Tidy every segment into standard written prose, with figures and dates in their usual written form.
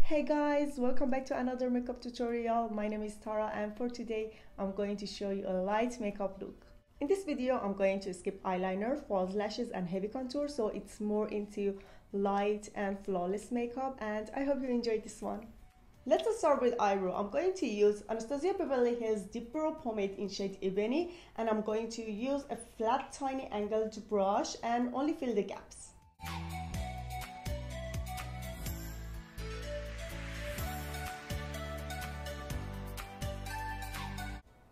Hey guys, welcome back to another makeup tutorial. My name is Tara and for today I'm going to show you a light makeup look. In this video I'm going to skip eyeliner, false lashes and heavy contour, so it's more into light and flawless makeup, and I hope you enjoyed this one. Let's start with eyebrow. I'm going to use Anastasia Beverly Hills DipBrow Pomade in shade Ebony, and I'm going to use a flat tiny angled brush and only fill the gaps.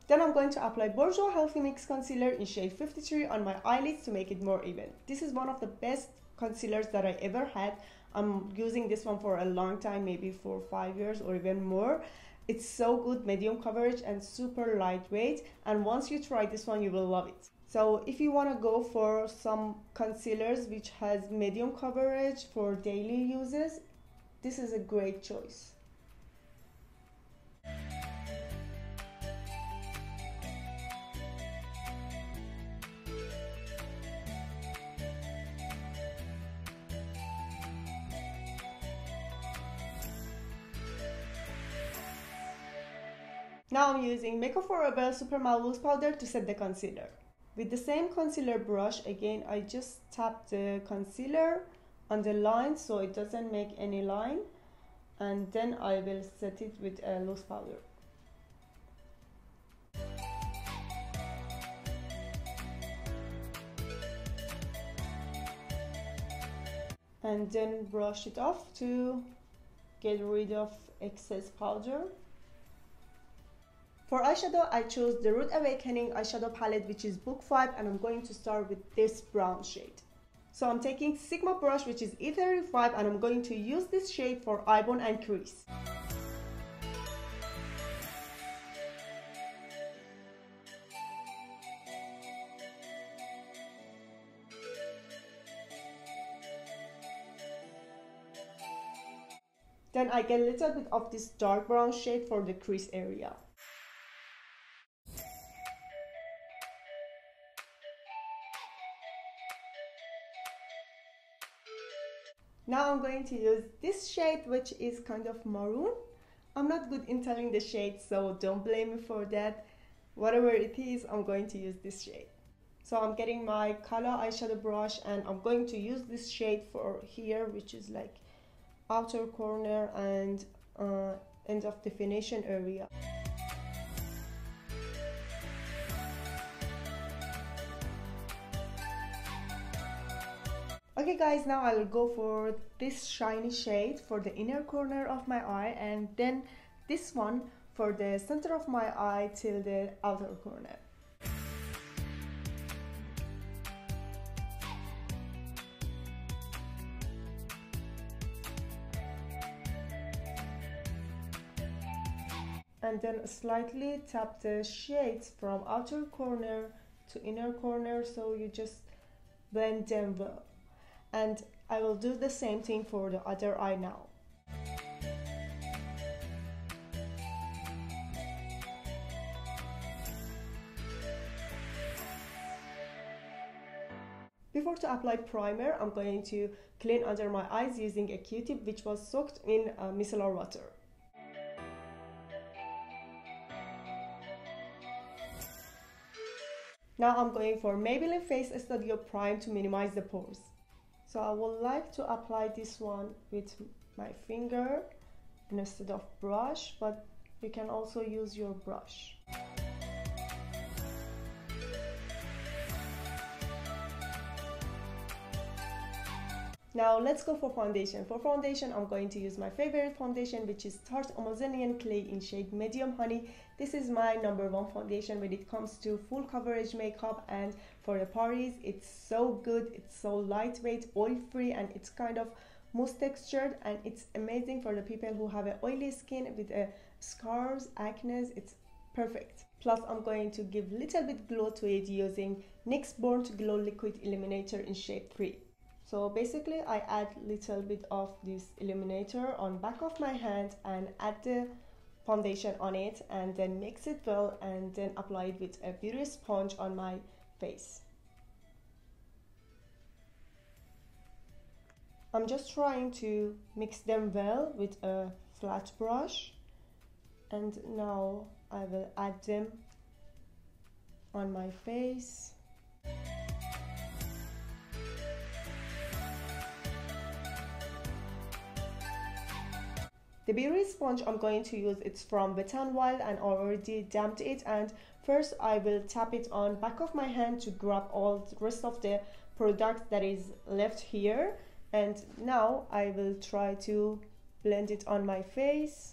Then I'm going to apply Bourjois Healthy Mix Concealer in shade 53 on my eyelids to make it more even. This is one of the best concealers that I ever had. I'm using this one for a long time, maybe for 5 years or even more. It's so good, medium coverage and super lightweight, and once you try this one you will love it. So if you want to go for some concealers which has medium coverage for daily uses, this is a great choice. Now I'm using Makeup Forever Super Matte Loose Powder to set the concealer. With the same concealer brush, again I just tap the concealer on the line so it doesn't make any line, and then I will set it with a loose powder. And then brush it off to get rid of excess powder. For eyeshadow, I chose the Rude Awakening eyeshadow palette, which is book 5, and I'm going to start with this brown shade. So I'm taking Sigma brush, which is E35, and I'm going to use this shade for eye bone and crease. Then I get a little bit of this dark brown shade for the crease area. Now I'm going to use this shade, which is kind of maroon. I'm not good in telling the shade, so don't blame me for that. Whatever it is, I'm going to use this shade. So I'm getting my color eyeshadow brush and I'm going to use this shade for here, which is like outer corner and end of definition area. Okay guys, now I will go for this shiny shade for the inner corner of my eye, and then this one for the center of my eye till the outer corner. And then slightly tap the shades from outer corner to inner corner so you just blend them well. And I will do the same thing for the other eye now. Before to apply primer, I'm going to clean under my eyes using a Q-tip which was soaked in micellar water. Now I'm going for Maybelline Face Studio Prime to minimize the pores. So I would like to apply this one with my finger instead of brush, but you can also use your brush. Now let's go for foundation. For foundation, I'm going to use my favorite foundation, which is Tarte Homogeneous Clay in shade Medium Honey. This is my #1 foundation when it comes to full coverage makeup, and for the parties, it's so good. It's so lightweight, oil-free, and it's kind of mousse textured, and it's amazing for the people who have an oily skin with scars, acne. It's perfect. Plus, I'm going to give little bit glow to it using NYX Born to Glow Liquid Illuminator in shade 3. So basically I add little bit of this illuminator on back of my hand and add the foundation on it, and then mix it well, and then apply it with a beauty sponge on my face. I'm just trying to mix them well with a flat brush, and now I will add them on my face. The beauty sponge I'm going to use, it's from WetNwild, and I already damped it, and first I will tap it on back of my hand to grab all the rest of the product that is left here, and now I will try to blend it on my face.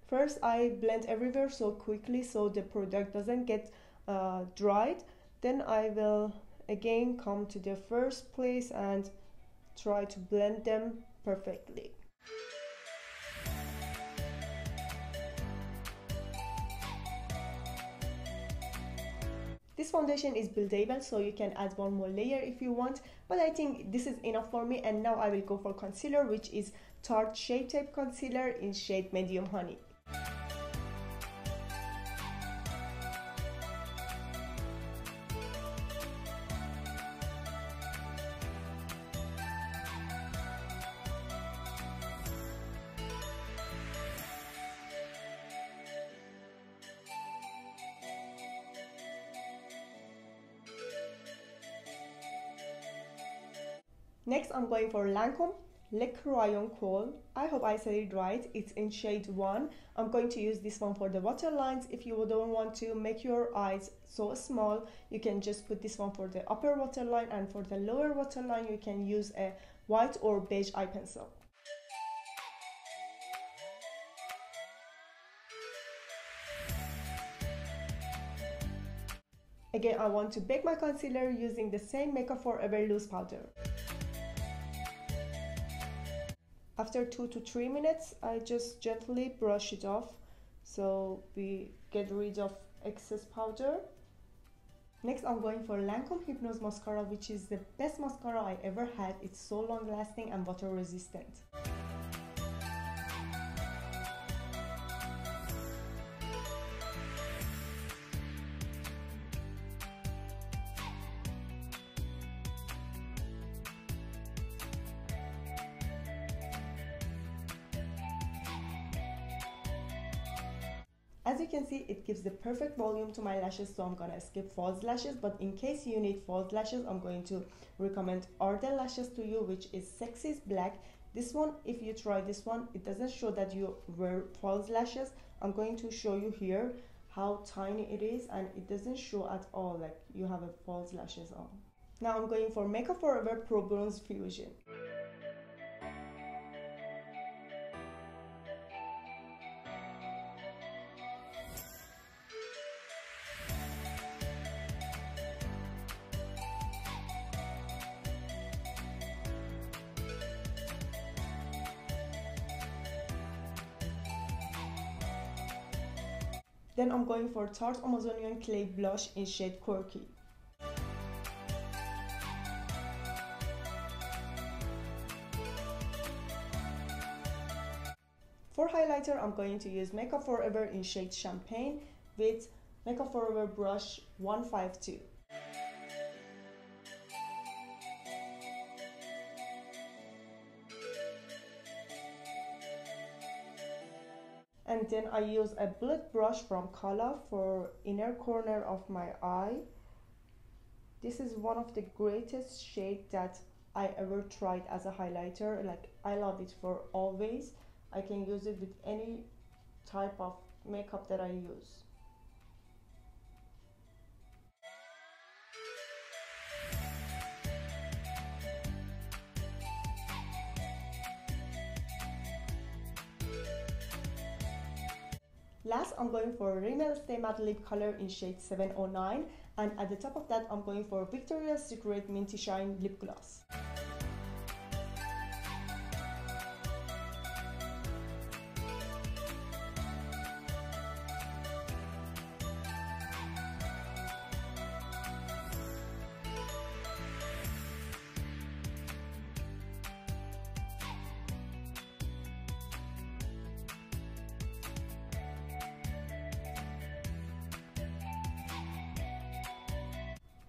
First I blend everywhere so quickly so the product doesn't get dried. Then I will again come to the first place and try to blend them perfectly. This foundation is buildable, so you can add one more layer if you want, but I think this is enough for me. And now I will go for concealer, which is Tarte Shape Tape Concealer in shade Medium Honey. Next, I'm going for Lancôme Crayon Kohl. I hope I said it right. It's in shade 1. I'm going to use this one for the waterlines. If you don't want to make your eyes so small, you can just put this one for the upper waterline, and for the lower waterline, you can use a white or beige eye pencil. Again, I want to bake my concealer using the same Makeup Forever loose powder. After 2 to 3 minutes, I just gently brush it off so we get rid of excess powder. Next, I'm going for Lancôme Hypnose Mascara, which is the best mascara I ever had. It's so long lasting and water resistant. As you can see, it gives the perfect volume to my lashes, so I'm gonna skip false lashes. But in case you need false lashes, I'm going to recommend Arden lashes to you, which is Sexy's Black. This one, if you try this one, it doesn't show that you wear false lashes. I'm going to show you here how tiny it is, and it doesn't show at all like you have a false lashes on. Now I'm going for Makeup Forever Pro Bronze Fusion. Then I'm going for Tarte Amazonian Clay Blush in shade Quirky. For highlighter, I'm going to use Makeup Forever in shade Champagne with Makeup Forever brush 152. And then I use a bullet brush from Kala for inner corner of my eye. This is one of the greatest shade that I ever tried as a highlighter. Like, I love it for always. I can use it with any type of makeup that I use. Last, I'm going for Rimmel Stay Matte Lip Color in shade 709, and at the top of that, I'm going for Victoria's Secret Minty Shine Lip Gloss.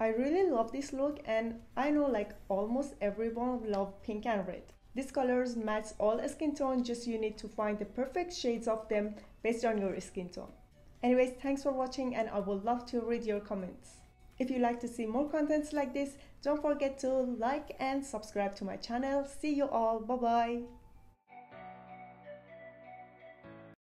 I really love this look, and I know like almost everyone love pink and red. These colors match all skin tones, just you need to find the perfect shades of them based on your skin tone. Anyways, thanks for watching, and I would love to read your comments. If you like to see more contents like this, don't forget to like and subscribe to my channel. See you all, bye bye.